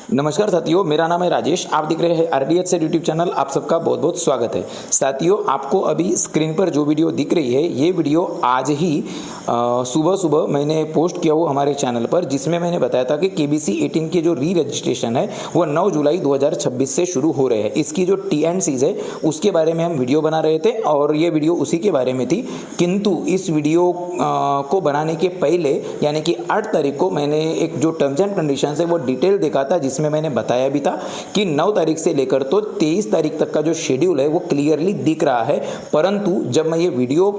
नमस्कार साथियों, मेरा नाम है राजेश। आप देख रहे हैं आरडीएच से यूट्यूब चैनल। आप सबका बहुत बहुत स्वागत है। साथियों, आपको अभी स्क्रीन पर जो वीडियो दिख रही है, ये वीडियो आज ही सुबह सुबह मैंने पोस्ट किया हुआ हमारे चैनल पर, जिसमें मैंने बताया था कि केबीसी 18 के जो री रजिस्ट्रेशन है वो 9 जुलाई 2026 से शुरू हो रहे हैं। इसकी जो T&Cs है उसके बारे में हम वीडियो बना रहे थे और ये वीडियो उसी के बारे में थी। किंतु इस वीडियो को बनाने के पहले यानी कि 8 तारीख को मैंने एक जो टर्म्स एंड कंडीशन है वो डिटेल देखा था, जिसमें मैंने बताया भी था कि 9 तारीख से लेकर तो 23 तारीख तक का जो शेड्यूल है वो क्लियरली दिख रहा है। परंतु जब मैं ये वीडियो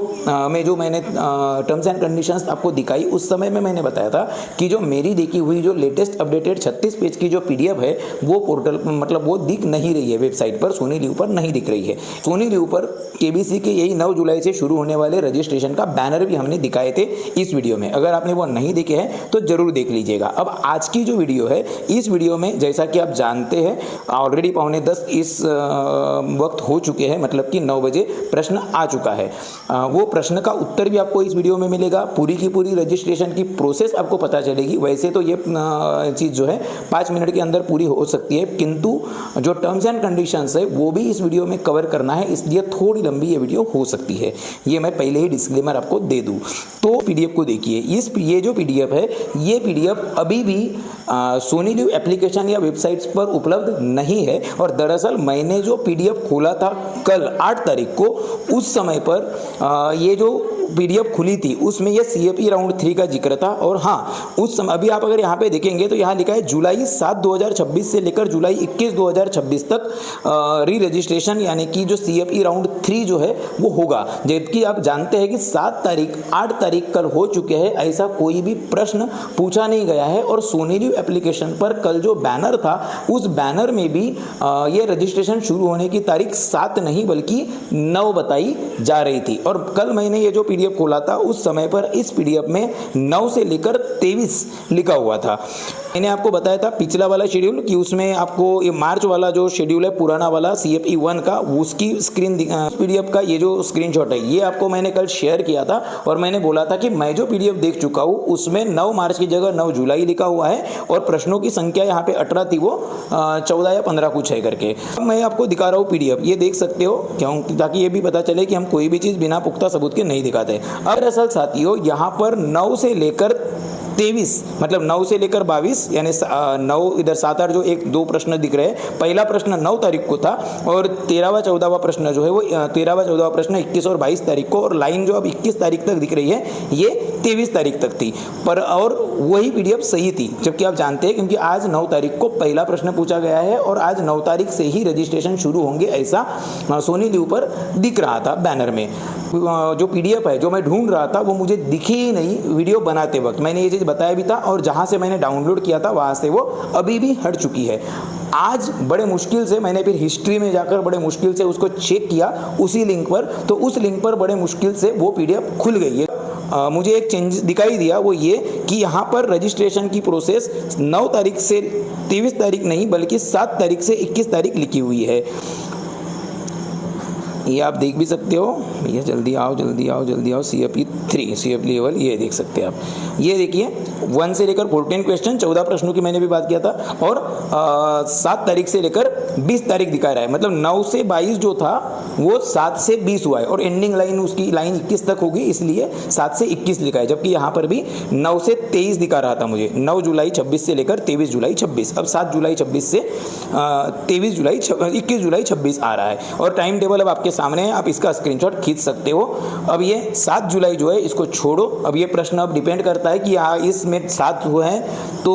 में जो मैंने टर्म्स एंड कंडीशंस आपको दिखाई, उस समय में मैंने बताया था कि जो मेरी देखी हुई जो लेटेस्ट अपडेटेड 36 पेज की जो PDF है वो पोर्टल मतलब वो दिख नहीं रही है, वेबसाइट पर सोनी लिव पर नहीं दिख रही है। सोनी लिव पर केबीसी के यही 9 जुलाई से शुरू होने वाले रजिस्ट्रेशन का बैनर भी हमने दिखाए थे इस वीडियो में। अगर आपने वो नहीं देखे हैं तो जरूर देख लीजिएगा। अब आज की जो वीडियो है, इस वीडियो में जैसा कि आप जानते हैं ऑलरेडी 9:45 इस वक्त हो चुके हैं, मतलब कि 9 बजे प्रश्न आ चुका है। वो प्रश्न का उत्तर भी आपको इस वीडियो में मिलेगा। पूरी की पूरी रजिस्ट्रेशन की प्रोसेस आपको पता चलेगी। वैसे तो ये चीज़ जो है 5 मिनट के अंदर पूरी हो सकती है, किंतु जो टर्म्स एंड कंडीशंस है वो भी इस वीडियो में कवर करना है, इसलिए थोड़ी लंबी ये वीडियो हो सकती है। ये मैं पहले ही डिस्क्लेमर आपको दे दूँ। तो PDF को देखिए। ये जो PDF है, ये PDF अभी भी सोनी लिव एप्लीकेशन या वेबसाइट्स पर उपलब्ध नहीं है। और दरअसल मैंने जो PDF खोला था कल 8 तारीख को, उस समय पर ये जो PDF खुली थी उसमें ये CFE राउंड 3 का जिक्र था। और हाँ, उस समय अभी आप अगर यहाँ पे देखेंगे तो यहाँ लिखा है जुलाई 7 2026 से लेकर जुलाई 21 2026 तक री रजिस्ट्रेशन यानी कि जो CFE राउंड 3 जो है वो होगा। जबकि आप जानते हैं कि 7 तारीख 8 तारीख कल हो चुके हैं, ऐसा कोई भी प्रश्न पूछा नहीं गया है। और सोनी लिव एप्लीकेशन पर कल जो बैनर था उस बैनर में भी ये रजिस्ट्रेशन शुरू होने की तारीख 7 नहीं बल्कि 9 बताई जा रही थी। और कल मैंने ये जो PDF खोला था उस समय पर इस PDF में 9 से लेकर 23 लिखा हुआ था। मैंने आपको बताया था पिछला वाला शेड्यूल कि उसमें आपको ये मार्च वाला जो शेड्यूल है पुराना वाला CFE 1 का, उसकी स्क्रीन PDF का ये जो स्क्रीनशॉट है ये आपको मैंने कल शेयर किया था। और मैंने बोला था कि मैं जो PDF देख चुका हूँ उसमें 9 मार्च की जगह 9 जुलाई लिखा हुआ है और प्रश्नों की संख्या यहाँ पे 18 थी, वो 14 या 15 कुछ है करके। मैं आपको दिखा रहा हूँ PDF, ये देख सकते हो क्यों, ताकि ये भी पता चले कि हम कोई भी चीज़ बिना पुख्ता सबूत के नहीं दिखाते। अब दरअसल साथियों यहाँ पर 9 से लेकर 23 मतलब 9 से लेकर 22 यानी 9 इधर 7 8 जो 1-2 प्रश्न दिख रहे हैं। पहला प्रश्न 9 तारीख को था और 13वां 14वां प्रश्न जो है वो 13वां 14वां प्रश्न 21 और 22 तारीख को, और लाइन जो अब 21 तारीख तक दिख रही है ये 23 तारीख तक थी। पर और वही PDF सही थी, जबकि आप जानते हैं क्योंकि आज 9 तारीख को पहला प्रश्न पूछा गया है और आज 9 तारीख से ही रजिस्ट्रेशन शुरू होंगे, ऐसा सोनी लिव पर दिख रहा था बैनर में। जो PDF है जो मैं ढूंढ रहा था वो मुझे दिखी ही नहीं वीडियो बनाते वक्त। मैंने ये चीज़ बताया भी था और जहाँ से मैंने डाउनलोड किया था वहाँ से वो अभी भी हट चुकी है। आज बड़े मुश्किल से मैंने फिर हिस्ट्री में जाकर बड़े मुश्किल से उसको चेक किया उसी लिंक पर, तो उस लिंक पर बड़े मुश्किल से वो PDF खुल गई है। मुझे एक चेंज दिखाई दिया, वो ये कि यहाँ पर रजिस्ट्रेशन की प्रोसेस 9 तारीख से 23 तारीख नहीं बल्कि 7 तारीख से 21 तारीख लिखी हुई है। ये आप देख भी सकते हो। ये जल्दी आओ जल्दी आओ जल्दी आओ। CFE 3 CFE लेवल ये देख सकते हैं आप। ये देखिए 1 से लेकर 14 क्वेश्चन 14 प्रश्नों की मैंने भी बात किया था और 7 तारीख से लेकर 20 तारीख दिखा रहा है। मतलब 9 से 22 जो था वो 7 से 20 हुआ है और एंडिंग लाइन उसकी लाइन 21 तक होगी, इसलिए 7 से 21 लिखा है। जबकि यहाँ पर भी 9 से 23 दिखा रहा था मुझे, 9 जुलाई 26 से लेकर 23 जुलाई 26। अब 7 जुलाई 26 से 21 जुलाई 26 आ रहा है और टाइम टेबल अब आपके सामने है, आप इसका स्क्रीनशॉट खींच सकते हो। अब ये 7 जुलाई जो है इसको छोड़ो। अब ये प्रश्न अब डिपेंड करता है कि हाँ इसमें 7 हुए हैं तो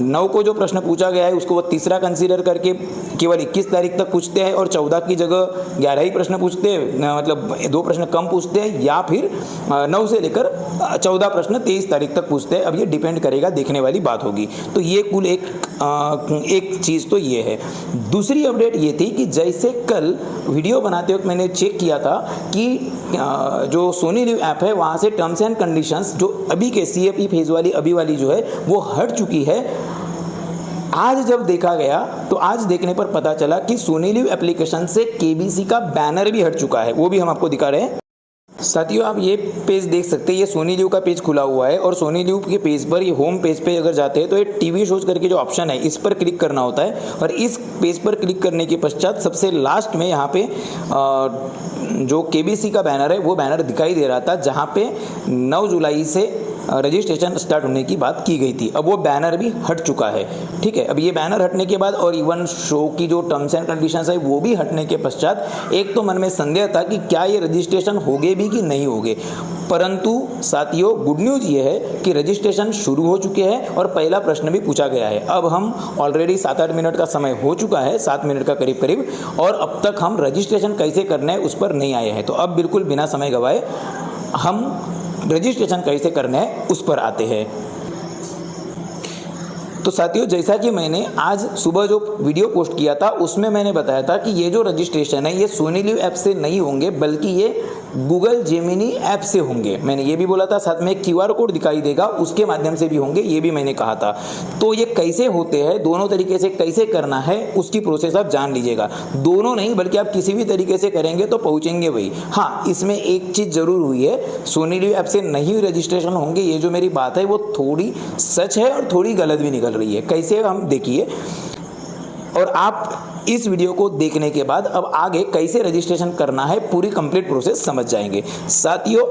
9 को जो प्रश्न पूछा गया है उसको वो तीसरा कंसीडर करके केवल 21 तारीख तक पूछते हैं और 14 की जगह 11 ही प्रश्न पूछते हैं, मतलब 2 प्रश्न कम पूछते हैं, या फिर 9 से लेकर 14 प्रश्न 23 तारीख तक पूछते हैं। अब ये डिपेंड करेगा, देखने वाली बात होगी। तो ये कुल एक चीज़ तो ये है। दूसरी अपडेट ये थी कि जैसे कल वीडियो बनाते वक्त मैंने चेक किया था कि जो सोनी लिव ऐप है वहाँ से टर्म्स एंड कंडीशंस जो अभी के CFE फेज वाली अभी वाली जो है वो हट चुकी है। आज जब देखा गया तो आज देखने पर पता चला कि सोनी लिव एप्लीकेशन से केबीसी का बैनर भी हट चुका है, वो भी हम आपको दिखा रहे हैं। साथियों आप ये पेज देख सकते हैं, ये सोनी लिव का पेज खुला हुआ है और सोनी लिव के पेज पर, ये होम पेज पे अगर जाते हैं तो ये टीवी शोज करके जो ऑप्शन है इस पर क्लिक करना होता है और इस पेज पर क्लिक करने के पश्चात सबसे लास्ट में यहाँ पे जो केबीसी का बैनर है वो बैनर दिखाई दे रहा था, जहाँ पे 9 जुलाई से रजिस्ट्रेशन स्टार्ट होने की बात की गई थी। अब वो बैनर भी हट चुका है, ठीक है। अब ये बैनर हटने के बाद और इवन शो की जो टर्म्स एंड कंडीशंस है वो भी हटने के पश्चात एक तो मन में संदेह था कि क्या ये रजिस्ट्रेशन होगे भी कि नहीं होगे, परंतु साथियों गुड न्यूज़ ये है कि रजिस्ट्रेशन शुरू हो चुके हैं और पहला प्रश्न भी पूछा गया है। अब हम ऑलरेडी 7-8 मिनट का समय हो चुका है, 7 मिनट का करीब करीब, और अब तक हम रजिस्ट्रेशन कैसे करना है उस पर नहीं आए हैं। तो अब बिल्कुल बिना समय गवाए हम रजिस्ट्रेशन कैसे करना है उस पर आते हैं। तो साथियों जैसा कि मैंने आज सुबह जो वीडियो पोस्ट किया था उसमें मैंने बताया था कि ये जो रजिस्ट्रेशन है ये सोनी लिव ऐप से नहीं होंगे बल्कि ये गूगल जेमिनी ऐप से होंगे। मैंने ये भी बोला था, साथ में QR कोड दिखाई देगा उसके माध्यम से भी होंगे, ये भी मैंने कहा था। तो ये कैसे होते हैं, दोनों तरीके से कैसे करना है उसकी प्रोसेस आप जान लीजिएगा। दोनों नहीं बल्कि आप किसी भी तरीके से करेंगे तो पहुंचेंगे वही। हाँ, इसमें एक चीज़ जरूर हुई है, सोनी लिव ऐप से नहीं रजिस्ट्रेशन होंगे, ये जो मेरी बात है वो थोड़ी सच है और थोड़ी गलत भी निकल रही है। कैसे हम देखिए, और आप इस वीडियो को देखने के बाद अब आगे कैसे रजिस्ट्रेशन करना है पूरी कंप्लीट प्रोसेस समझ जाएंगे। साथियों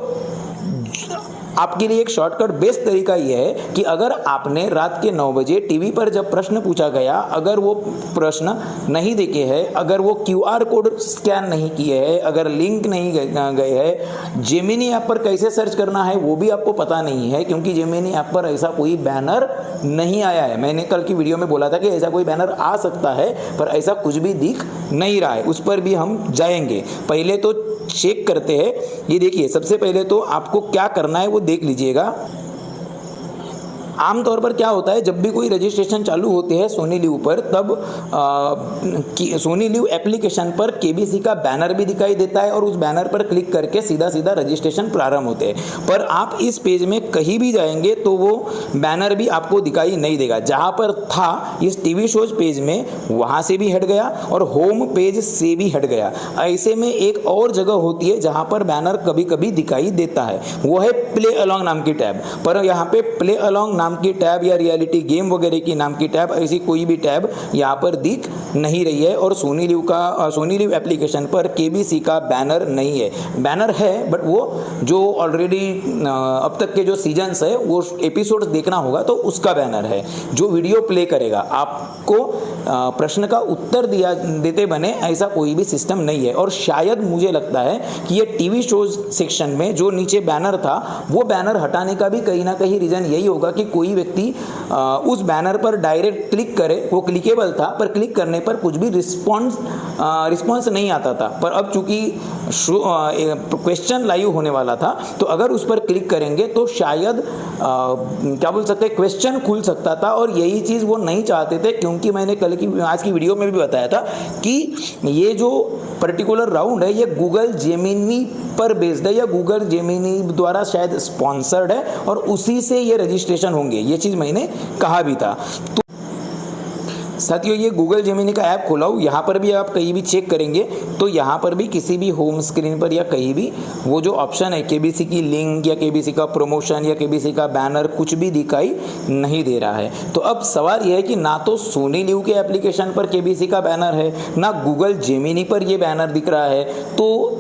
आपके लिए एक शॉर्टकट बेस्ट तरीका यह है कि अगर आपने रात के 9 बजे टीवी पर जब प्रश्न पूछा गया, अगर वो प्रश्न नहीं देखे हैं, अगर वो QR कोड स्कैन नहीं किए हैं, अगर लिंक नहीं गए हैं, जेमिनी ऐप पर कैसे सर्च करना है वो भी आपको पता नहीं है, क्योंकि जेमिनी ऐप पर ऐसा कोई बैनर नहीं आया है। मैंने कल की वीडियो में बोला था कि ऐसा कोई बैनर आ सकता है, पर ऐसा कुछ भी दिख नहीं रहा है। उस पर भी हम जाएंगे। पहले तो चेक करते हैं। ये देखिए, सबसे पहले तो आपको क्या करना है वो देख लीजिएगा। आमतौर पर क्या होता है, जब भी कोई रजिस्ट्रेशन चालू होते हैं सोनी लिव पर, तब सोनी लिव एप्लीकेशन पर केबीसी का बैनर भी दिखाई देता है और उस बैनर पर क्लिक करके सीधा सीधा रजिस्ट्रेशन प्रारंभ होते हैं। पर आप इस पेज में कहीं भी जाएंगे तो वो बैनर भी आपको दिखाई नहीं देगा। जहां पर था इस टीवी शोज पेज में, वहां से भी हट गया और होम पेज से भी हट गया। ऐसे में एक और जगह होती है जहां पर बैनर कभी कभी दिखाई देता है, वो है प्ले अलॉन्ग नाम की टैब। पर यहाँ पे प्ले अलॉन्ग नाम की टैब या रियलिटी गेम वगैरह की नाम की टैब, ऐसी कोई भी टैब यहाँ पर दिख नहीं रही है। और सोनी लिव एप्लीकेशन पर केबीसी का बैनर नहीं है। बैनर है बट वो जो ऑलरेडी अब तक के जो सीजन्स है वो एपिसोड्स देखना होगा तो उसका बैनर है। जो वीडियो प्ले करेगा, आपको प्रश्न का उत्तर देते बने ऐसा कोई भी सिस्टम नहीं है। और शायद मुझे लगता है कि ये टीवी शोज सेक्शन में जो नीचे बैनर था वो बैनर हटाने का भी कहीं ना कहीं रीजन यही होगा कि कोई व्यक्ति उस बैनर पर डायरेक्ट क्लिक करे। वो क्लिकेबल था पर क्लिक करने पर कुछ भी रिस्पॉन्स नहीं आता था। पर अब चूंकि क्वेश्चन लाइव होने वाला था तो अगर उस पर क्लिक करेंगे तो शायद क्या बोल सकते हैं, क्वेश्चन खुल सकता था। और यही चीज़ वो नहीं चाहते थे, क्योंकि मैंने आज की वीडियो में भी बताया था कि ये जो पर्टिकुलर राउंड है ये गूगल जेमिनी पर बेस्ड है या गूगल जेमिनी द्वारा शायद स्पॉन्सर्ड है और उसी से ये रजिस्ट्रेशन होंगे। ये चीज़ मैंने कहा भी था। तो साथियों ये गूगल जेमिनी का ऐप खोला हूँ, यहाँ पर भी आप कहीं भी चेक करेंगे तो यहाँ पर भी किसी भी होम स्क्रीन पर या कहीं भी वो जो ऑप्शन है केबीसी की लिंक या केबीसी का प्रमोशन या केबीसी का बैनर कुछ भी दिखाई नहीं दे रहा है। तो अब सवाल यह है कि ना तो सोनी लिव के एप्लीकेशन पर केबीसी का बैनर है, ना गूगल जेमिनी पर ये बैनर दिख रहा है। तो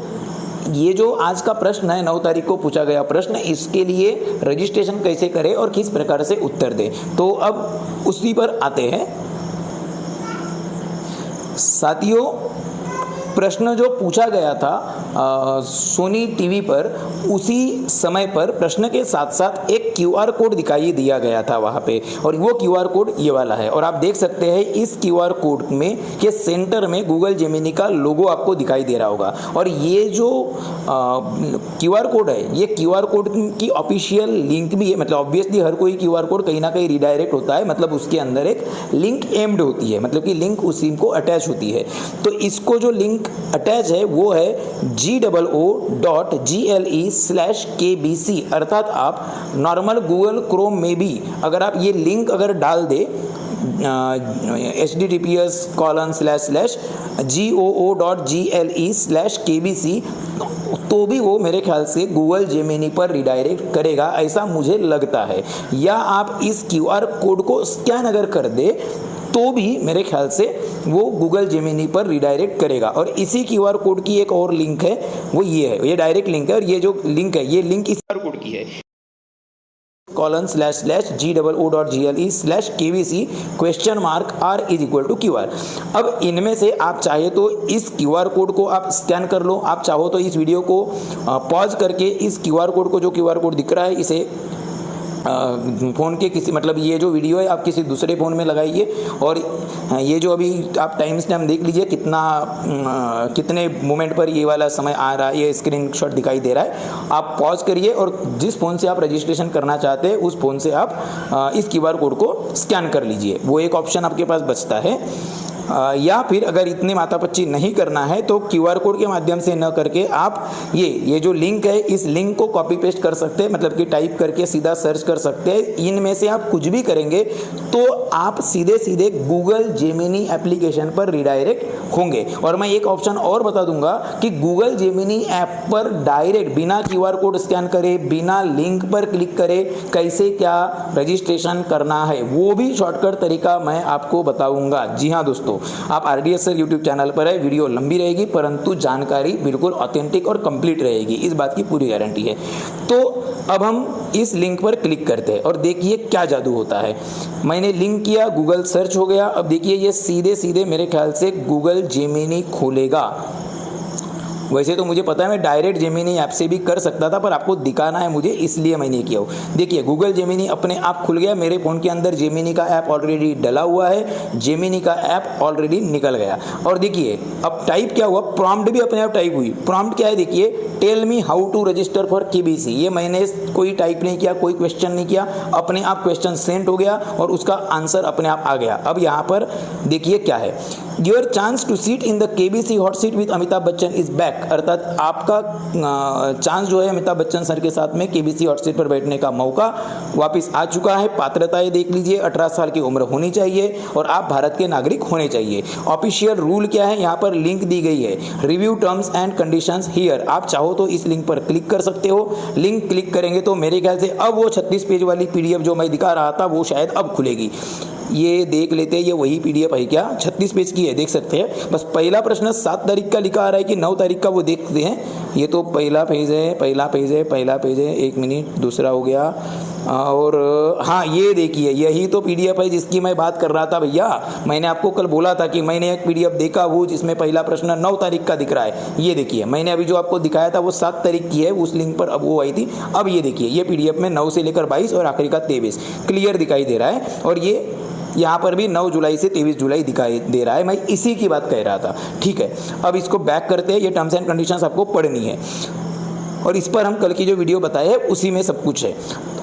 ये जो आज का प्रश्न है, 9 तारीख को पूछा गया प्रश्न, इसके लिए रजिस्ट्रेशन कैसे करें और किस प्रकार से उत्तर दें, तो अब उसी पर आते हैं। साथियों प्रश्न जो पूछा गया था सोनी टीवी पर, उसी समय पर प्रश्न के साथ साथ एक QR कोड दिखाई दिया गया था वहाँ पे, और वो QR कोड ये वाला है। और आप देख सकते हैं इस QR कोड में के सेंटर में गूगल जेमिनी का लोगो आपको दिखाई दे रहा होगा। और ये जो QR कोड है, ये QR कोड की ऑफिशियल लिंक भी है। मतलब ऑब्वियसली हर कोई QR कोड कहीं ना कहीं रिडायरेक्ट होता है, मतलब उसके अंदर एक लिंक एम्ड होती है, मतलब कि लिंक उसी को अटैच होती है। तो इसको जो लिंक अटैच है वो है GOO.GLE/KBC। अर्थात आप नॉर्मल गूगल क्रोम में भी अगर आप ये लिंक अगर डाल दे https://GOO.GLE/KBC, तो भी वो मेरे ख्याल से गूगल जेमिनी पर रिडायरेक्ट करेगा, ऐसा मुझे लगता है। या आप इस क्यूआर कोड को स्कैन अगर कर दे तो भी मेरे ख्याल से वो गूगल जेमिनी पर रिडायरेक्ट करेगा। और इसी क्यूआर कोड की एक और लिंक है, वो ये है, ये डायरेक्ट लिंक है। और ये जो लिंक है, ये लिंक इस क्यूआर कोड की है, ://GOOgle/KBC?r=QR। अब इनमें से आप चाहे तो इस क्यूआर कोड को आप स्कैन कर लो, आप चाहो तो इस वीडियो को पॉज करके इस क्यूआर कोड को, जो क्यूआर कोड दिख रहा है, इसे फ़ोन के किसी, मतलब ये जो वीडियो है आप किसी दूसरे फ़ोन में लगाइए और ये जो अभी आप टाइम स्टैम्प देख लीजिए कितने मोमेंट पर ये वाला समय आ रहा है, ये स्क्रीनशॉट दिखाई दे रहा है। आप पॉज करिए और जिस फ़ोन से आप रजिस्ट्रेशन करना चाहते हैं उस फ़ोन से आप इस क्यूआर कोड को स्कैन कर लीजिए, वो एक ऑप्शन आपके पास बचता है। या फिर अगर इतने माथापच्ची नहीं करना है तो क्यूआर कोड के माध्यम से न करके आप ये जो लिंक है, इस लिंक को कॉपी पेस्ट कर सकते हैं, मतलब कि टाइप करके सीधा सर्च कर सकते हैं। इनमें से आप कुछ भी करेंगे तो आप सीधे सीधे गूगल जेमिनी एप्लीकेशन पर रिडायरेक्ट होंगे। और मैं एक ऑप्शन और बता दूंगा कि गूगल जेमिनी ऐप पर डायरेक्ट बिना क्यूआर कोड स्कैन करे, बिना लिंक पर क्लिक करे कैसे क्या रजिस्ट्रेशन करना है, वो भी शॉर्टकट तरीका मैं आपको बताऊंगा। जी हाँ दोस्तों, आप RDS सर यूट्यूब चैनल पर है, वीडियो लंबी रहेगी परंतु जानकारी बिल्कुल ऑथेंटिक और कंप्लीट रहेगी, इस बात की पूरी गारंटी है। तो अब हम इस लिंक पर क्लिक करते हैं और देखिए क्या जादू होता है। मैंने लिंक किया, गूगल सर्च हो गया। अब देखिए ये सीधे सीधे मेरे ख्याल से गूगल जेमिनी खोलेगा। वैसे तो मुझे पता है मैं डायरेक्ट जेमिनी ऐप से भी कर सकता था, पर आपको दिखाना है मुझे, इसलिए मैंने किया हो। देखिए गूगल जेमिनी अपने आप खुल गया, मेरे फ़ोन के अंदर जेमिनी का ऐप ऑलरेडी डला हुआ है, जेमिनी का ऐप ऑलरेडी निकल गया। और देखिए अब टाइप क्या हुआ, प्रॉम्प्ट भी अपने आप टाइप हुई। प्रॉम्प्ट क्या है देखिए, tell me how to register for KBC। ये मैंने कोई टाइप नहीं किया, कोई क्वेश्चन नहीं किया, अपने आप क्वेश्चन सेंड हो गया और उसका आंसर अपने आप आ गया। अब यहाँ पर देखिए क्या है, your chance to sit in the KBC hot seat with Amitabh Bachchan is back. अर्थात आपका चांस जो है अमिताभ बच्चन सर के साथ में KBC हॉट सीट पर बैठने का मौका वापस आ चुका है। पात्रताएं देख लीजिए, 18 साल की उम्र होनी चाहिए और आप भारत के नागरिक होने चाहिए। ऑफिशियल रूल क्या है, यहाँ पर लिंक दी गई है, review terms and conditions here. आप चाहो तो इस लिंक पर क्लिक कर सकते हो। लिंक क्लिक करेंगे तो मेरे ख्याल से अब वो 36 पेज वाली PDF जो मैं दिखा रहा था वो शायद अब खुलेगी। ये देख लेते हैं, ये वही PDF है क्या, 36 पेज की है, देख सकते हैं। बस पहला प्रश्न 7 तारीख का लिखा आ रहा है कि 9 तारीख का, वो देखते हैं। ये तो पहला पेज है, पहला पेज है। 1 मिनट, दूसरा हो गया। और हाँ, ये देखिए यही तो PDF है जिसकी मैं बात कर रहा था भैया। मैंने आपको कल बोला था कि मैंने एक PDF देखा वो जिसमें पहला प्रश्न 9 तारीख का दिख रहा है। ये देखिए मैंने अभी जो आपको दिखाया था वो 7 तारीख की है, उस लिंक पर अब वो आई थी। अब ये देखिए ये PDF में 9 से लेकर 22 और आखिरी का 23 क्लियर दिखाई दे रहा है। और ये यहाँ पर भी 9 जुलाई से 23 जुलाई दिखाई दे रहा है। मैं इसी की बात कह रहा था, ठीक है। अब इसको बैक करते हैं, ये टर्म्स एंड कंडीशंस आपको पढ़नी है और इस पर हम कल की जो वीडियो बताए हैं उसी में सब कुछ है।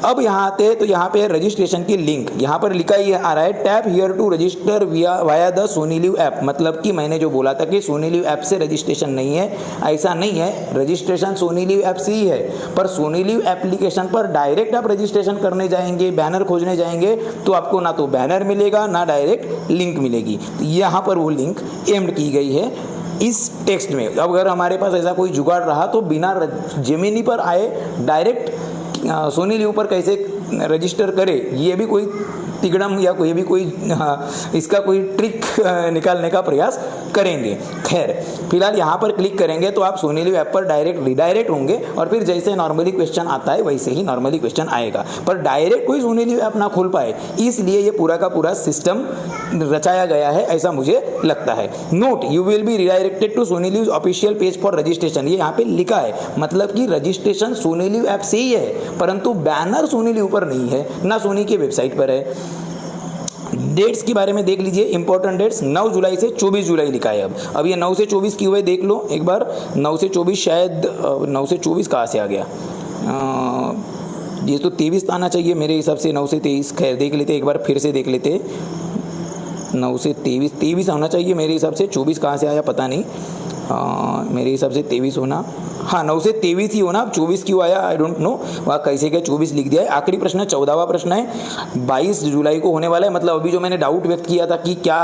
अब यहाँ आते हैं तो यहाँ पे रजिस्ट्रेशन की लिंक, यहाँ पर लिखा ही आ रहा है tap here to register via the Sony LIV app. मतलब कि मैंने जो बोला था कि सोनी लिव ऐप से रजिस्ट्रेशन नहीं है, ऐसा नहीं है। रजिस्ट्रेशन सोनी लिव ऐप से ही है, पर सोनी लिव एप्लीकेशन पर डायरेक्ट आप रजिस्ट्रेशन करने जाएंगे, बैनर खोजने जाएंगे तो आपको ना तो बैनर मिलेगा ना डायरेक्ट लिंक मिलेगी। यहाँ पर वो लिंक एम्ड की गई है इस टेक्स्ट में। अब अगर हमारे पास ऐसा कोई जुगाड़ रहा तो बिना जेमिनी पर आए डायरेक्ट सोनी लिव पर कैसे रजिस्टर करे, ये भी कोई तिगड़म या कोई भी कोई इसका कोई ट्रिक निकालने का प्रयास करेंगे। खैर फिलहाल यहाँ पर क्लिक करेंगे तो आप सोनी लिव ऐप पर डायरेक्ट रिडायरेक्ट होंगे और फिर जैसे नॉर्मली क्वेश्चन आता है वैसे ही नॉर्मली क्वेश्चन आएगा, पर डायरेक्ट कोई सोनी लिव ऐप ना खोल पाए, इसलिए ये पूरा का पूरा सिस्टम रचाया गया है, ऐसा मुझे लगता है। Note, you will be redirected to Sony LIV official page for registration. ये यहाँ पे लिखा है, मतलब कि रजिस्ट्रेशन सोनी लिव ऐप से ही है, परंतु बैनर सोनी लिव पर नहीं है, ना सोनी के वेबसाइट पर है। डेट्स के बारे में देख लीजिए, इंपॉर्टेंट डेट्स 9 जुलाई से 24 जुलाई लिखा है। अब ये 9 से 24 क्यों है देख लो एक बार। 9 से 24 शायद 9 से 24 कहाँ से आ गया, ये तो 23 आना चाहिए मेरे हिसाब से, 9 से 23। खैर देख लेते एक बार, फिर से देख लेते। 9 से 23 आना चाहिए मेरे हिसाब से, 24 कहाँ से आया पता नहीं। मेरे हिसाब से 23 होना, हाँ 9 से 23 ही होना, अब 24 क्यों आया आई डोंट नो, वहाँ कैसे क्या 24 लिख दिया है। आखिरी प्रश्न 14वां प्रश्न है, 22 जुलाई को होने वाला है, मतलब अभी जो मैंने डाउट व्यक्त किया था कि क्या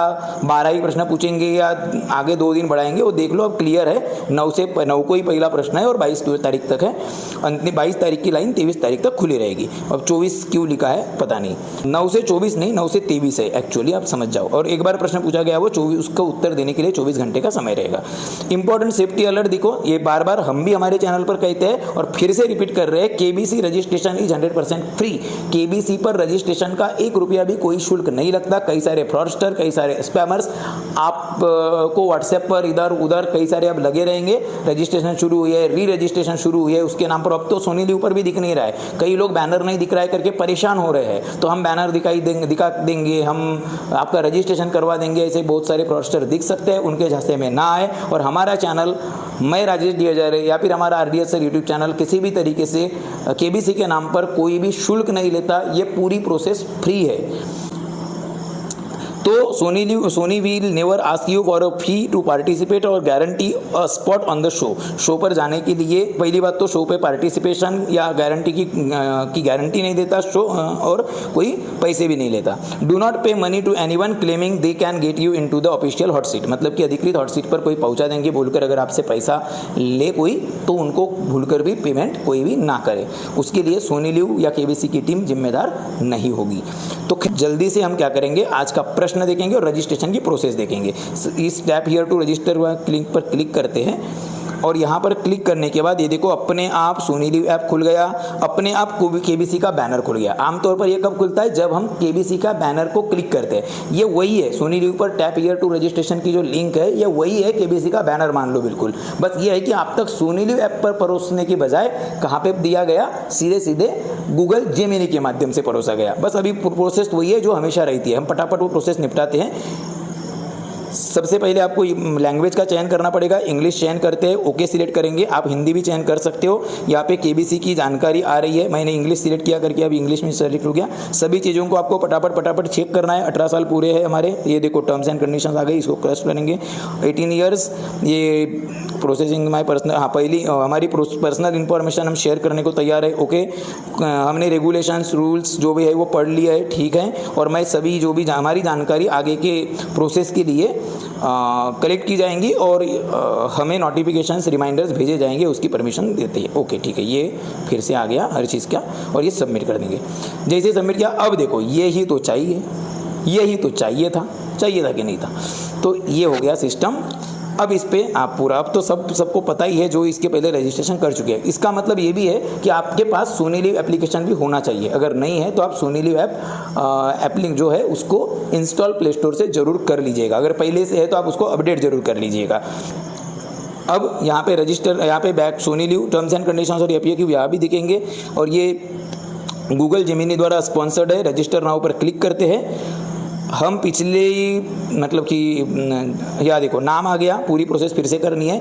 12 ही प्रश्न पूछेंगे या आगे 2 दिन बढ़ाएंगे, वो देख लो अब क्लियर है। 9 को ही पहला प्रश्न है और 22 तारीख तक है, अंतिम 22 तारीख की लाइन 23 तारीख तक खुली रहेगी। अब 24 क्यों लिखा है पता नहीं, 9 से 24 नहीं 9 से 23 है एक्चुअली, आप समझ जाओ। और एक बार प्रश्न पूछा गया वो 24, उसका उत्तर देने के लिए 24 घंटे का समय रहेगा। इंपॉर्टेंट सेफ्टी अलर्ट देखो, ये बार बार हम भी हमारे चैनल पर कहते हैं और फिर से रिपीट कर रहे हैं, KBC registration is 100% free. KBC पर रजिस्ट्रेशन का 1 रुपया भी कोई शुल्क नहीं लगता। कई सारे फ्रॉडस्टर, कई सारे स्पैमर्स आपको व्हाट्सएप पर इधर उधर कई सारे अब लगे रहेंगे। रजिस्ट्रेशन शुरू हुई है, री रजिस्ट्रेशन शुरू हुई है, उसके नाम पर अब तो सोनी लिव पर भी दिख नहीं रहा है, कई लोग बैनर नहीं दिख रहा है करके परेशान हो रहे हैं, तो हम बैनर दिखा देंगे, हम आपका रजिस्ट्रेशन करवा देंगे, ऐसे बहुत सारे फ्रॉडस्टर दिख सकते हैं, उनके झांसे में ना आए। और हमारा चैनल मैं राजेश डी हजारे या फिर हमारा RDS सर यूट्यूब चैनल किसी भी तरीके से केबीसी के नाम पर कोई भी शुल्क नहीं लेता, ये पूरी प्रोसेस फ्री है। तो Sony will never ask you for a fee to participate और guarantee a spot on the show पर जाने के लिए पहली बात तो शो पे पार्टिसिपेशन या गारंटी की गारंटी नहीं देता शो, और कोई पैसे भी नहीं लेता। Do not pay money to anyone claiming they can get you into the official hot seat, मतलब कि अधिकृत हॉट सीट पर कोई पहुंचा देंगे बोलकर अगर आपसे पैसा ले कोई, तो उनको भूलकर भी पेमेंट कोई भी ना करे, उसके लिए सोनी लिव या केबीसी की टीम जिम्मेदार नहीं होगी। तो जल्दी से हम क्या करेंगे, आज का प्रश्न देखेंगे और रजिस्ट्रेशन की प्रोसेस देखेंगे। इस tap here to register link पर क्लिक करते हैं और यहाँ पर क्लिक करने के बाद ये देखो अपने आप सोनी लिव ऐप खुल गया, अपने आप केबीसी का बैनर खुल गया। आमतौर पर ये कब खुलता है, जब हम केबीसी का बैनर को क्लिक करते हैं। ये वही है सोनी लिव पर टैप हियर टू रजिस्ट्रेशन की जो लिंक है, ये वही है केबीसी का बैनर, मान लो बिल्कुल। बस ये है कि आप तक सोनी लिव ऐप पर परोसने की बजाय कहाँ पे दिया गया, सीधे गूगल जेमिनी के माध्यम से परोसा गया। बस अभी प्रोसेस वही है जो हमेशा रहती है, हम फटाफट वो प्रोसेस निपटाते हैं। सबसे पहले आपको लैंग्वेज का चयन करना पड़ेगा, इंग्लिश चयन करते हैं, ओके सिलेक्ट करेंगे, आप हिंदी भी चयन कर सकते हो। यहाँ पे केबीसी की जानकारी आ रही है, मैंने इंग्लिश सिलेक्ट किया करके अब इंग्लिश में सेलेक्ट हो गया। सभी चीज़ों को आपको फटाफट चेक करना है। 18 साल पूरे हैं हमारे, ये देखो टर्म्स एंड कंडीशंस आ गई, इसको क्रॉस करेंगे। 18 ईयर्स, ये प्रोसेसिंग माई पर्सनल, हाँ पहली हमारी पर्सनल इन्फॉर्मेशन हम शेयर करने को तैयार है, ओके। हमने रेगुलेशंस रूल्स जो भी है वो पढ़ लिया है, ठीक है। और मैं सभी जो भी हमारी जानकारी आगे के प्रोसेस के लिए कलेक्ट की जाएंगी और हमें नोटिफिकेशंस रिमाइंडर्स भेजे जाएंगे, उसकी परमिशन देते हैं, ओके ठीक है। ये फिर से आ गया हर चीज़ का, और ये सबमिट कर देंगे। जैसे सबमिट किया, अब देखो यही तो चाहिए, यही तो चाहिए था कि नहीं था, तो ये हो गया सिस्टम। अब इस पे आप पूरा, अब तो सबको पता ही है जो इसके पहले रजिस्ट्रेशन कर चुके हैं। इसका मतलब ये भी है कि आपके पास सोनी लिव एप्लीकेशन भी होना चाहिए, अगर नहीं है तो आप सोनी लिव ऐप जो है उसको इंस्टॉल प्ले स्टोर से जरूर कर लीजिएगा। अगर पहले से है तो आप उसको अपडेट जरूर कर लीजिएगा। अब यहाँ पे रजिस्टर, यहाँ पे back Sony LIV terms and conditions और FAQ यहाँ भी दिखेंगे, और ये गूगल जेमिनी द्वारा स्पॉन्सर्ड है। रजिस्टर नाउ पर क्लिक करते हैं। हम पिछले मतलब कि या देखो नाम आ गया, पूरी प्रोसेस फिर से करनी है।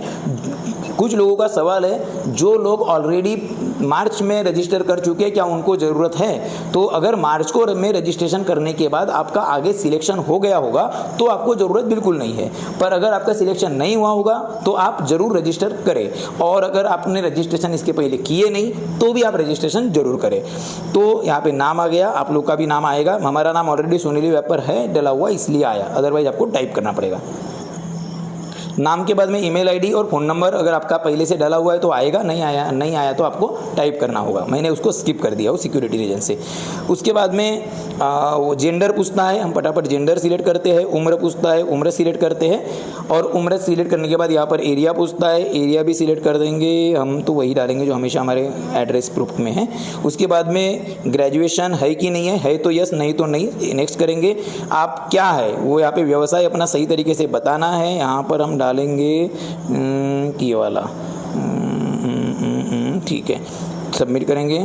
कुछ लोगों का सवाल है, जो लोग ऑलरेडी मार्च में रजिस्टर कर चुके हैं क्या उनको ज़रूरत है? तो अगर मार्च को में रजिस्ट्रेशन करने के बाद आपका आगे सिलेक्शन हो गया होगा तो आपको ज़रूरत बिल्कुल नहीं है, पर अगर आपका सिलेक्शन नहीं हुआ होगा तो आप ज़रूर रजिस्टर करें। और अगर आपने रजिस्ट्रेशन इसके पहले किए नहीं तो भी आप रजिस्ट्रेशन जरूर करें। तो यहाँ पे नाम आ गया, आप लोग का भी नाम आएगा। हमारा नाम ऑलरेडी सोनी लिव ऐप पर है डला हुआ, इसलिए आया, अदरवाइज आपको टाइप करना पड़ेगा। नाम के बाद में ईमेल आईडी और फ़ोन नंबर अगर आपका पहले से डाला हुआ है तो आएगा, नहीं आया तो आपको टाइप करना होगा। मैंने उसको स्किप कर दिया वो सिक्योरिटी रीजन से। उसके बाद में वो जेंडर पूछता है, हम फटाफट जेंडर सिलेक्ट करते हैं। उम्र पूछता है, उम्र सिलेक्ट करते हैं। और उम्र सिलेक्ट करने के बाद यहाँ पर एरिया पूछता है, एरिया भी सिलेक्ट कर देंगे। हम तो वही डालेंगे जो हमेशा हमारे एड्रेस प्रूफ में है। उसके बाद में ग्रेजुएशन है कि नहीं है तो यस, नहीं तो नहीं, नेक्स्ट करेंगे। आप क्या है वो यहाँ पे व्यवसाय अपना सही तरीके से बताना है। यहाँ पर हम डालेंगे ये वाला, ठीक है, सबमिट करेंगे।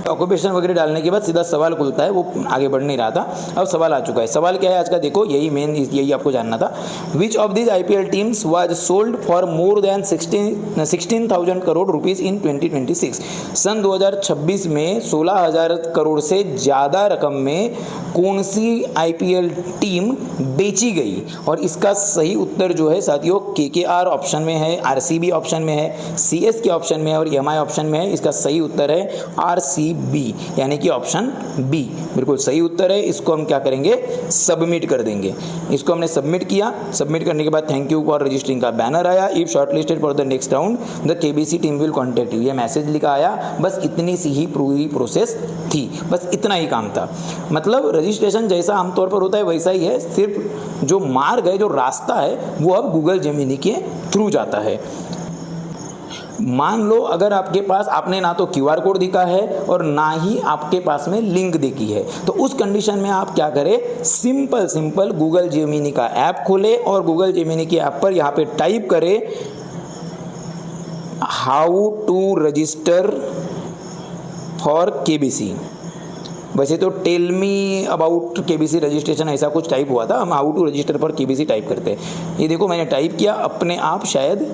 ऑक्यूपेशन वगैरह डालने के बाद सीधा सवाल खुलता है, वो आगे बढ़ नहीं रहा था, अब सवाल आ चुका है। सवाल क्या है आज का, देखो यही मेन, यही आपको जानना था। Which of this IPL teams was sold for more than 16,000 crore rupees in 2026। सन 2026 में 16,000 करोड़ से ज़्यादा रकम में कौन सी IPL टीम बेची गई? और इसका सही उत्तर जो है साथियों KKR ऑप्शन में है, RCB ऑप्शन में है, CSK ऑप्शन में है और MI ऑप्शन में है। इसका सही उत्तर है RCB, यानी कि ऑप्शन B बिल्कुल सही उत्तर है। इसको हम क्या करेंगे, सबमिट कर देंगे। इसको हमने सबमिट किया। सबमिट करने के बाद थैंक यू फॉर रजिस्टरिंग का बैनर आया। If shortlisted for the next round the KBC team will contact you, ये मैसेज लिखा आया। बस इतनी सी ही पूरी प्रोसेस थी, बस इतना ही काम था। मतलब रजिस्ट्रेशन जैसा आमतौर पर होता है वैसा ही है, सिर्फ जो मार्ग है, जो रास्ता है, वो अब गूगल जेमिनी के थ्रू जाता है। मान लो अगर आपके पास, आपने ना तो QR कोड दिखा है और ना ही आपके पास में लिंक देखी है, तो उस कंडीशन में आप क्या करें, सिंपल गूगल जेमिनी का ऐप खोले और गूगल जेमिनी के ऐप पर यहाँ पे टाइप करें how to register for KBC। वैसे तो tell me about KBC registration ऐसा कुछ टाइप हुआ था, हम how to register for KBC type करते हैं। ये देखो मैंने टाइप किया, अपने आप शायद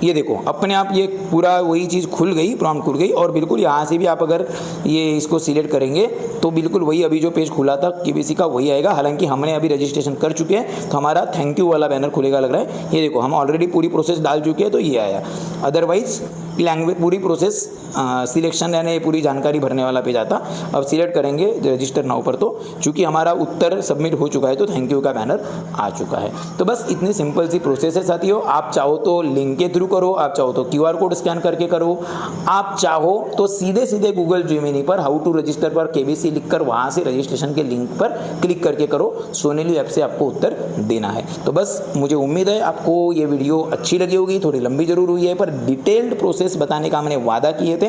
ये देखो अपने आप ये पूरा वही चीज़ खुल गई, प्रॉम्प्ट खुल गई। और बिल्कुल यहाँ से भी आप अगर ये इसको सिलेक्ट करेंगे तो बिल्कुल वही अभी जो पेज खुला था KBC का वही आएगा। हालांकि हमने अभी रजिस्ट्रेशन कर चुके हैं तो हमारा थैंक यू वाला बैनर खुलेगा लग रहा है। ये देखो हम ऑलरेडी पूरी प्रोसेस डाल चुके हैं तो ये आया। अदरवाइज लैंग्वेज पूरी प्रोसेस सिलेक्शन यानी पूरी जानकारी भरने वाला पेज आता। अब सिलेक्ट करेंगे रजिस्टर नाउ पर, तो चूंकि हमारा उत्तर सबमिट हो चुका है तो थैंक यू का बैनर आ चुका है। तो बस इतनी सिंपल सी प्रोसेस है साथियों। आप चाहो तो लिंक के थ्रू करो, आप चाहो तो QR कोड स्कैन करके करो, आप चाहो तो सीधे गूगल जेमिनी पर हाउ टू रजिस्टर पर KBC लिखकर वहां से रजिस्ट्रेशन के लिंक पर क्लिक करके करो। सोनेली ऐप से आपको उत्तर देना है। तो बस मुझे उम्मीद है आपको ये वीडियो अच्छी लगी होगी। थोड़ी लंबी जरूर हुई है पर डिटेल्ड प्रोसेस बताने का हमने वादा किए थे,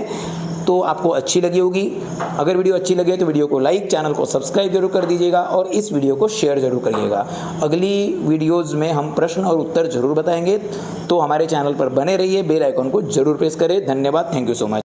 तो आपको अच्छी लगी होगी। अगर वीडियो अच्छी लगे तो वीडियो को लाइक, चैनल को सब्सक्राइब जरूर कर दीजिएगा और इस वीडियो को शेयर जरूर करिएगा। अगली वीडियोस में हम प्रश्न और उत्तर जरूर बताएंगे, तो हमारे चैनल पर बने रहिए, बेल आइकन को जरूर प्रेस करें। धन्यवाद, थैंक यू सो मच।